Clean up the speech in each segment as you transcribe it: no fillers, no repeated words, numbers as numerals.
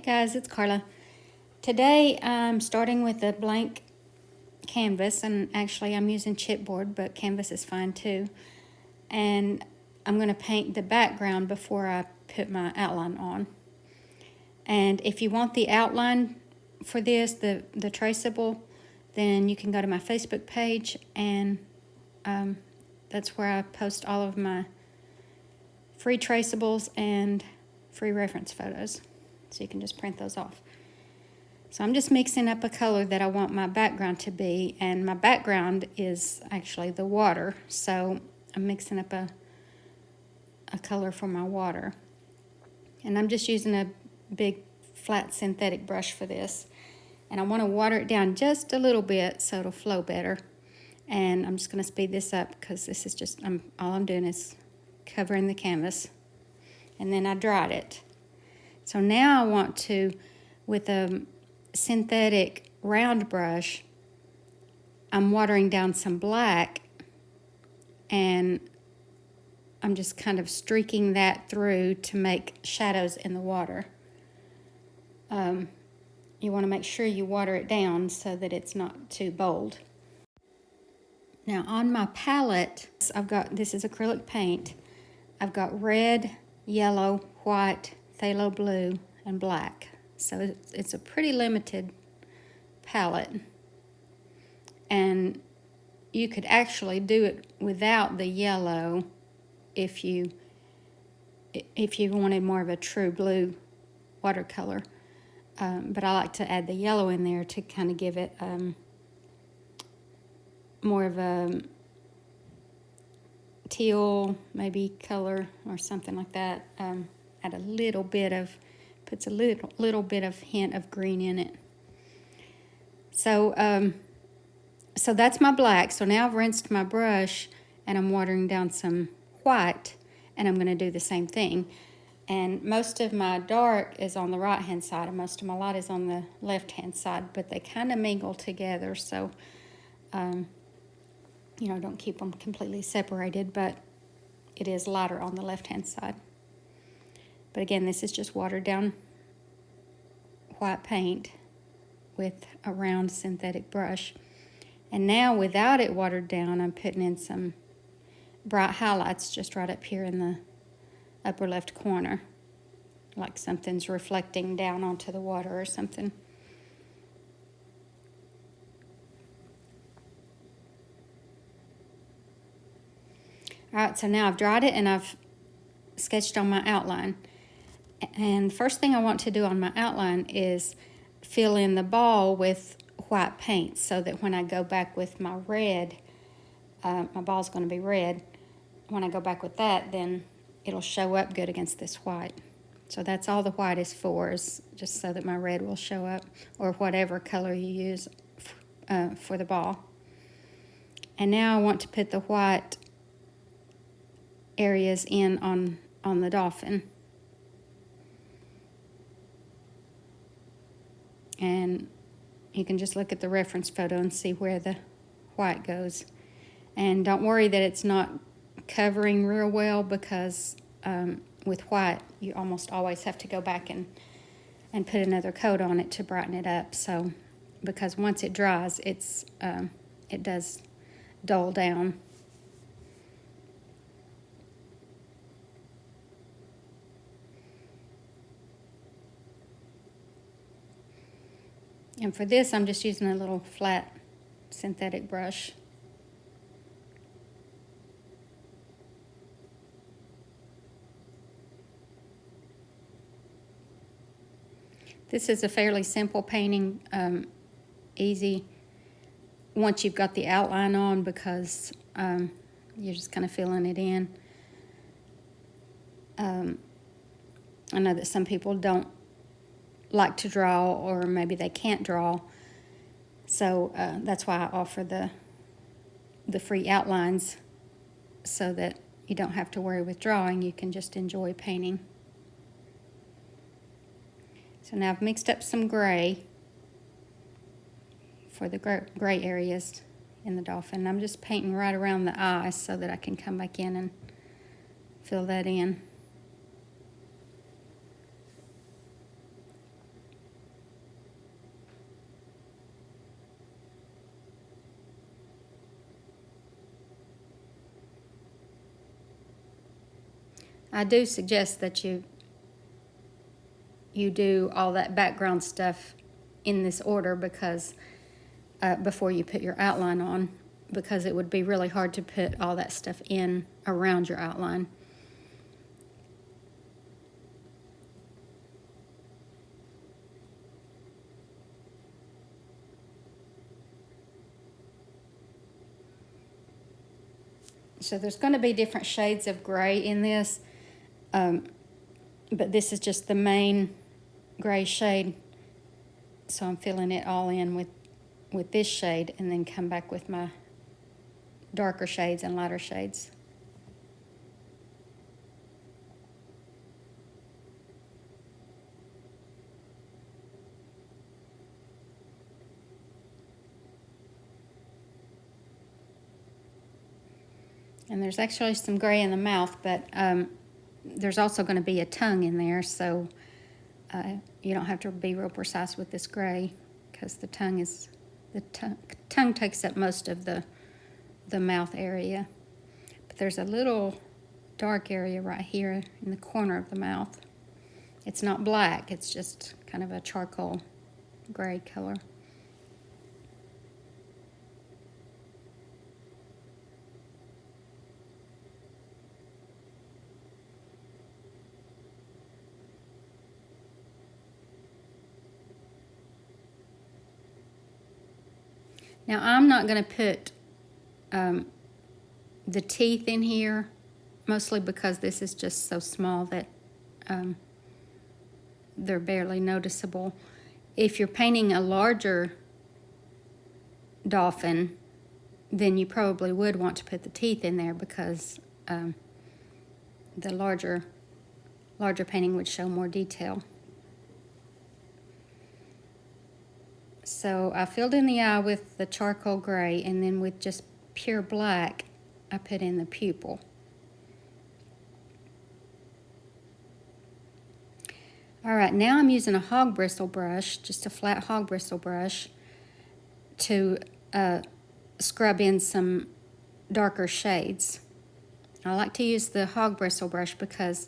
Hey guys, it's Carla. Today I'm starting with a blank canvas, and actually I'm using chipboard, but canvas is fine too. And I'm going to paint the background before I put my outline on. And if you want the outline for this, the traceable, then you can go to my Facebook page, and that's where I post all of my free traceables and free reference photos. So you can just print those off. So I'm just mixing up a color that I want my background to be, and my background is actually the water. So I'm mixing up a color for my water. And I'm just using a big flat synthetic brush for this. And I want to water it down just a little bit so it'll flow better. And I'm just going to speed this up because this is just, all I'm doing is covering the canvas. And then I dried it. So now I want to, with a synthetic round brush, I'm watering down some black, and I'm just kind of streaking that through to make shadows in the water. You want to make sure you water it down so that it's not too bold. Now on my palette, this is acrylic paint. I've got red, yellow, white, phthalo blue, and black. So it's a pretty limited palette. And you could actually do it without the yellow if you wanted more of a true blue watercolor. But I like to add the yellow in there to kind of give it more of a teal maybe color or something like that. Add a little bit of, puts a little bit of hint of green in it. So so that's my black. So now I've rinsed my brush and I'm watering down some white, and I'm going to do the same thing. And most of my dark is on the right hand side and most of my light is on the left hand side, but they kind of mingle together, so don't keep them completely separated, but it is lighter on the left hand side. But again, this is just watered down white paint with a round synthetic brush. And now without it watered down, I'm putting in some bright highlights just right up here in the upper left corner, like something's reflecting down onto the water or something. All right, so now I've dried it and I've sketched on my outline. And first thing I want to do on my outline is fill in the ball with white paint so that when I go back with my red, my ball's going to be red. When I go back with that, then it'll show up good against this white. So that's all the white is for, is just so that my red will show up, or whatever color you use for the ball. And now I want to put the white areas in on the dolphin. And you can just look at the reference photo and see where the white goes. And don't worry that it's not covering real well, because with white you almost always have to go back and put another coat on it to brighten it up. So because once it dries, it does dull down. And for this, I'm just using a little flat synthetic brush. This is a fairly simple painting, easy once you've got the outline on, because you're just kind of filling it in. I know that some people don't like to draw, or maybe they can't draw, so that's why I offer the free outlines, so that you don't have to worry with drawing. You can just enjoy painting. So now I've mixed up some gray for the gray areas in the dolphin. I'm just painting right around the eye so that I can come back in and fill that in. I do suggest that you do all that background stuff in this order because before you put your outline on, because it would be really hard to put all that stuff in around your outline. So there's going to be different shades of gray in this, but this is just the main gray shade. So I'm filling it all in with this shade and then come back with my darker shades and lighter shades. And there's actually some gray in the mouth, but there's also going to be a tongue in there, so you don't have to be real precise with this gray because the tongue takes up most of the mouth area. But there's a little dark area right here in the corner of the mouth. It's not black, it's just kind of a charcoal gray color. Now I'm not going to put the teeth in here, mostly because this is just so small that they're barely noticeable. If you're painting a larger dolphin, then you probably would want to put the teeth in there because the larger painting would show more detail. So I filled in the eye with the charcoal gray, and then with just pure black, I put in the pupil. All right, now I'm using a hog bristle brush, just a flat hog bristle brush, to scrub in some darker shades. I like to use the hog bristle brush because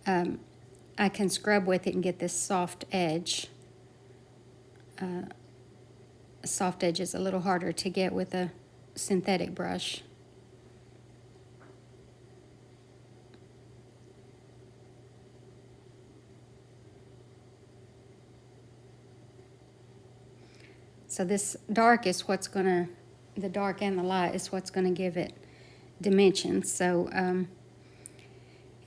I can scrub with it and get this soft edge. A soft edge is a little harder to get with a synthetic brush. So this dark is what's going to, the dark and the light is what's going to give it dimension. So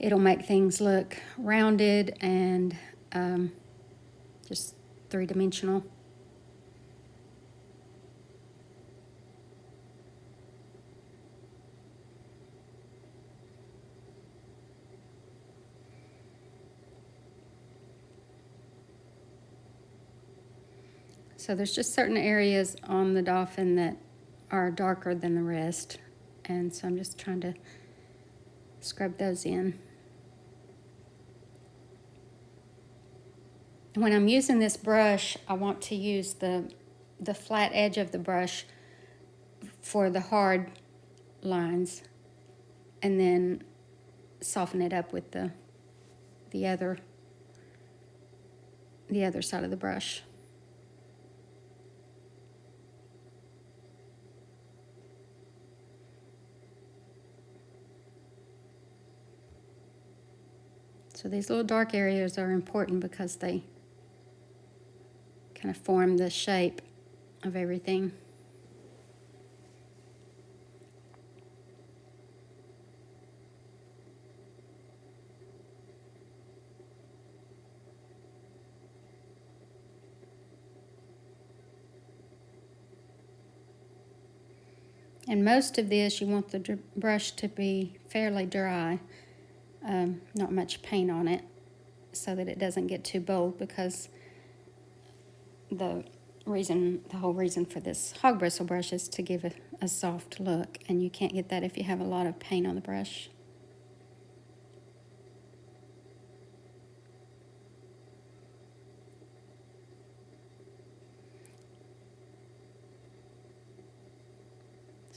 it'll make things look rounded and just three-dimensional. So there's just certain areas on the dolphin that are darker than the rest, and so I'm just trying to scrub those in. When I'm using this brush, I want to use the flat edge of the brush for the hard lines, and then soften it up with the other side of the brush. So these little dark areas are important because they kind of form the shape of everything. And most of this, you want the brush to be fairly dry. Not much paint on it so that it doesn't get too bold, because the whole reason for this hog bristle brush is to give a soft look, and you can't get that if you have a lot of paint on the brush.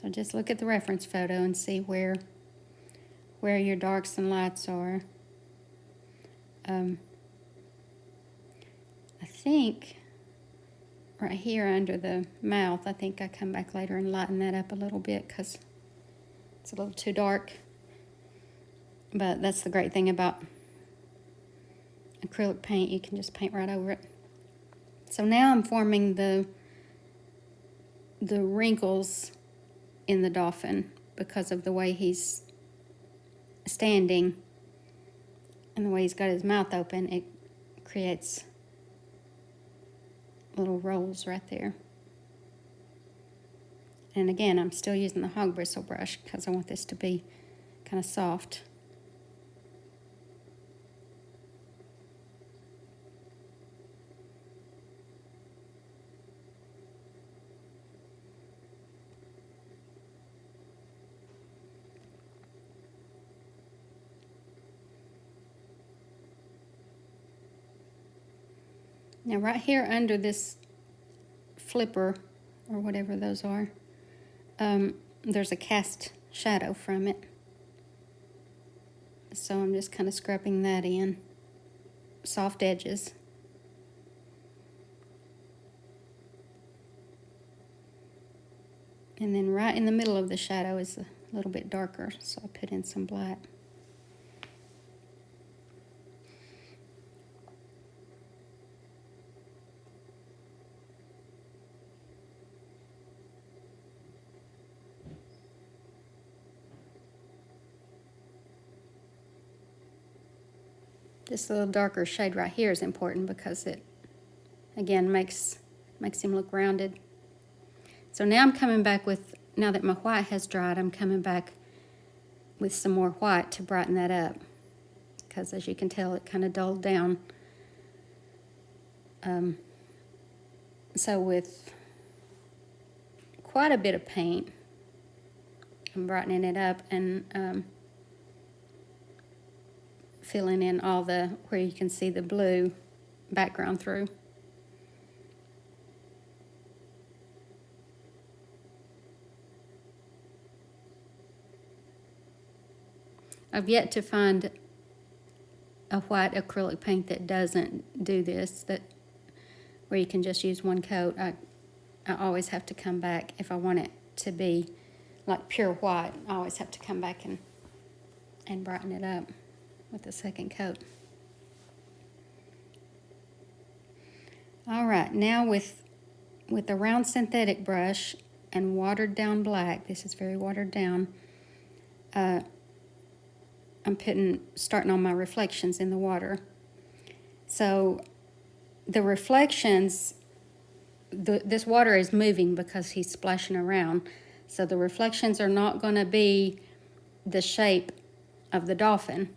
So just look at the reference photo and see where where your darks and lights are. I think right here under the mouth, I think I come back later and lighten that up a little bit because it's a little too dark. But that's the great thing about acrylic paint. You can just paint right over it. So now I'm forming the wrinkles in the dolphin because of the way he's standing and the way he's got his mouth open. It creates little rolls right there. And again, I'm still using the hog bristle brush because I want this to be kind of soft. Now right here under this flipper, or whatever those are, there's a cast shadow from it. So I'm just kind of scrubbing that in. Soft edges. And then right in the middle of the shadow is a little bit darker, so I put in some black. This little darker shade right here is important because it, again, makes him look rounded. So now I'm coming back with, now that my white has dried, I'm coming back with some more white to brighten that up. Because as you can tell, it kind of dulled down. So with quite a bit of paint, I'm brightening it up and filling in all the, where you can see the blue background through. I've yet to find a white acrylic paint that doesn't do this, that where you can just use one coat. I always have to come back if I want it to be like pure white. I always have to come back and brighten it up with the second coat. All right, now with a round synthetic brush and watered down black, this is very watered down, I'm starting on my reflections in the water. So the reflections, this water is moving because he's splashing around. So the reflections are not going to be the shape of the dolphin.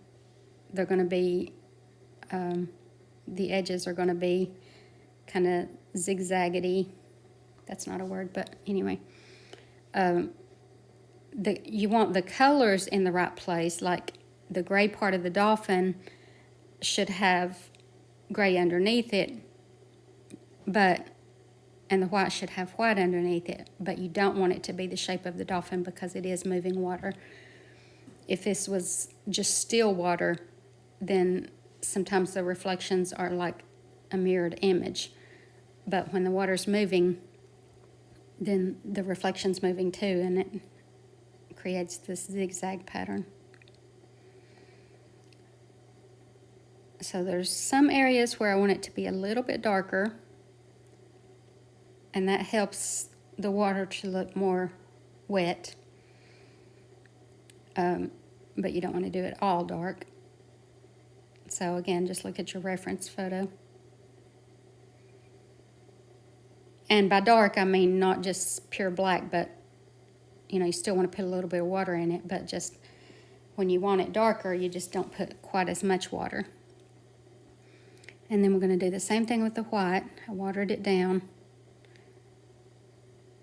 They're going to be, the edges are going to be kind of zigzaggedy. That's not a word, but anyway. You want the colors in the right place, like the gray part of the dolphin should have gray underneath it, and the white should have white underneath it, but you don't want it to be the shape of the dolphin because it is moving water. If this was just still water, then sometimes the reflections are like a mirrored image. But when the water's moving, then the reflection's moving too, and it creates this zigzag pattern. So there's some areas where I want it to be a little bit darker, and that helps the water to look more wet. But you don't want to do it all dark. So again, just look at your reference photo. And by dark, I mean not just pure black, but you still want to put a little bit of water in it, but just when you want it darker, you just don't put quite as much water. And then we're going to do the same thing with the white. I watered it down.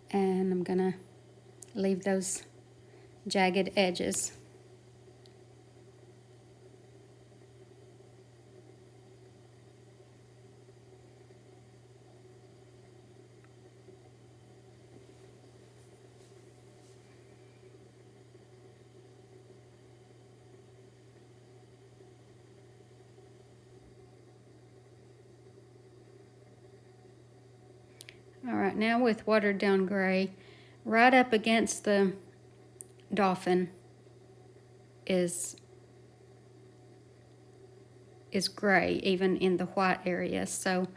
And I'm going to leave those jagged edges. All right, now with watered down gray, right up against the Dolphin is gray, even in the white area. So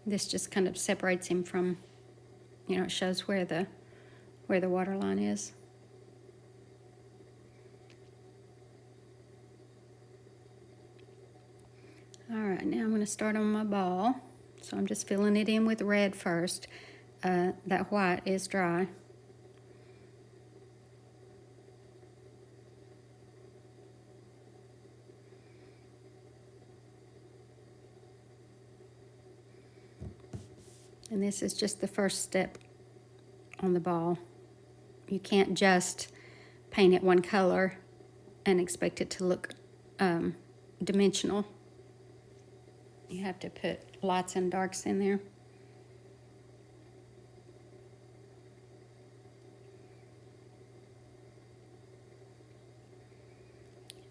this just kind of separates him from, it shows where the water line is. All right, now I'm going to start on my ball. So I'm just filling it in with red first. That white is dry. And this is just the first step on the ball. You can't just paint it one color and expect it to look dimensional. You have to put lights and darks in there.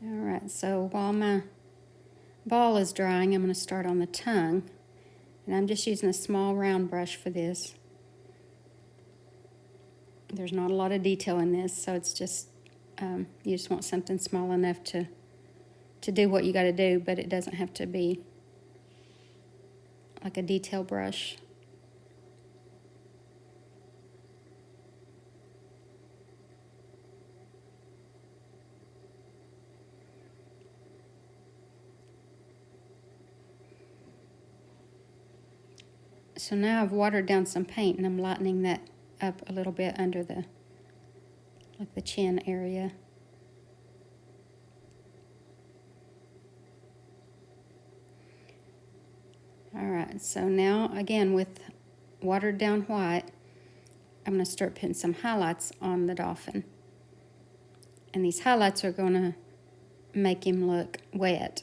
All right, so while my ball is drying, I'm going to start on the tongue. And I'm just using a small round brush for this. There's not a lot of detail in this, so it's just, you just want something small enough to do what you got to do, but it doesn't have to be like a detail brush. So now I've watered down some paint and I'm lightening that up a little bit under the chin area. All right, so now again with watered down white, I'm going to start putting some highlights on the Dolphin. And these highlights are going to make him look wet,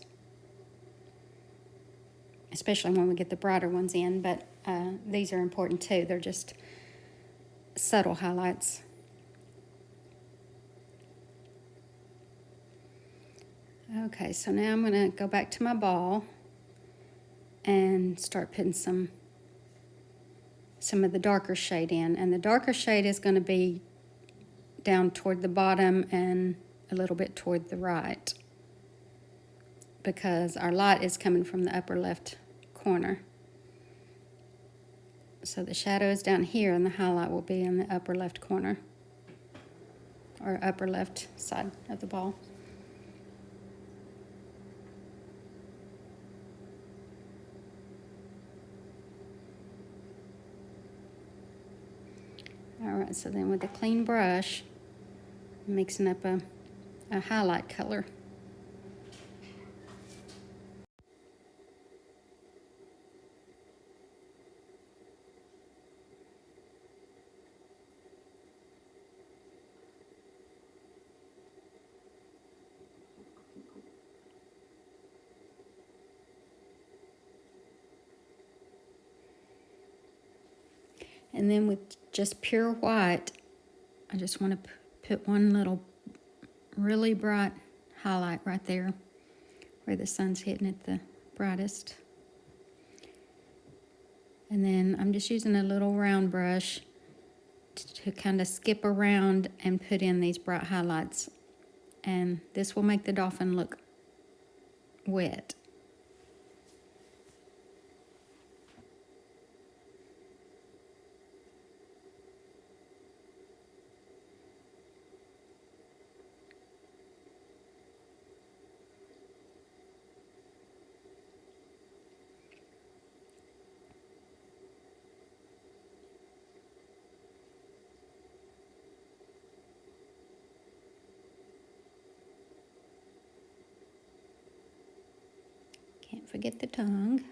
especially when we get the brighter ones in, but these are important too. They're just subtle highlights. Okay, so now I'm going to go back to my ball and start putting some of the darker shade in. And the darker shade is going to be down toward the bottom and a little bit toward the right, because our light is coming from the upper left corner. So the shadow is down here and the highlight will be in the upper left corner, or upper left side of the ball. All right, so then with a clean brush, I'm mixing up a highlight color. And then with just pure white, I just want to put one little really bright highlight right there where the sun's hitting it the brightest. And then I'm just using a little round brush to kind of skip around and put in these bright highlights. And this will make the Dolphin look wet. Can't forget the tongue.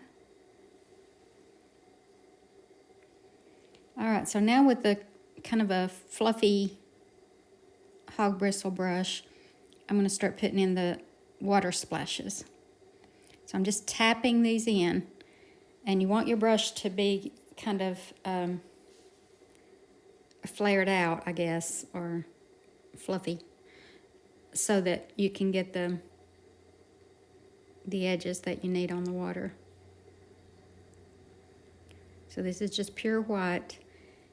All right, so now with the kind of a fluffy hog bristle brush, I'm going to start putting in the water splashes. So I'm just tapping these in, and you want your brush to be kind of flared out, I guess, or fluffy, so that you can get the edges that you need on the water. So this is just pure white.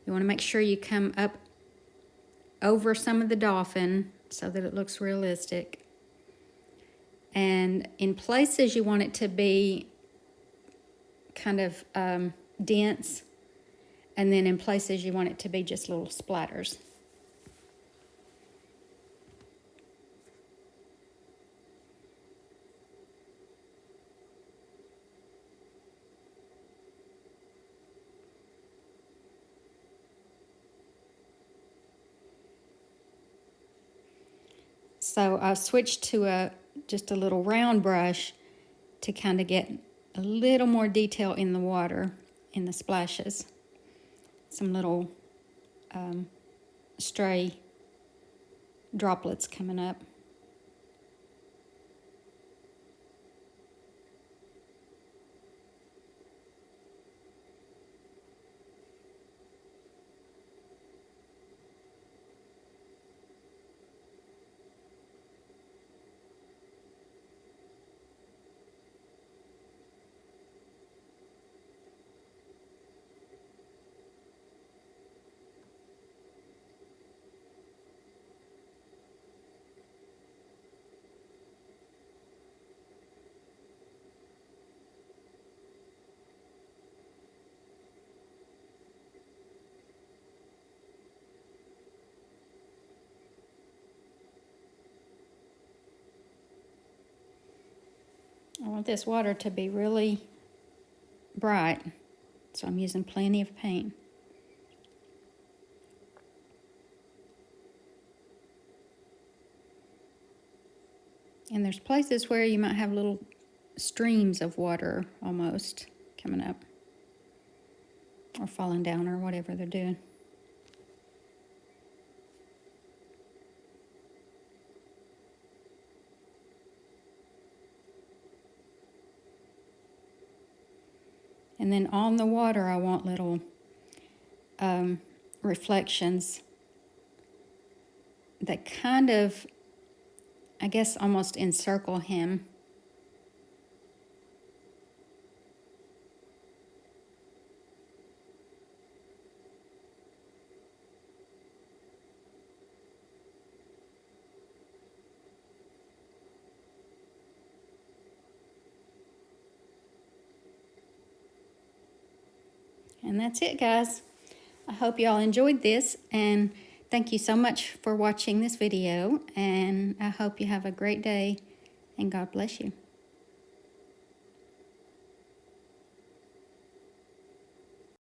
You want to make sure you come up over some of the dolphin so that it looks realistic. And in places you want it to be kind of dense, and then in places you want it to be just little splatters. So I switched to just a little round brush to kind of get a little more detail in the water, in the splashes. Some little stray droplets coming up. I want this water to be really bright, so I'm using plenty of paint. And there's places where you might have little streams of water almost coming up, or falling down, or whatever they're doing. And then on the water, I want little reflections that kind of, I guess, almost encircle him. And that's it, guys. I hope y'all enjoyed this, and thank you so much for watching this video, and I hope you have a great day, and God bless you.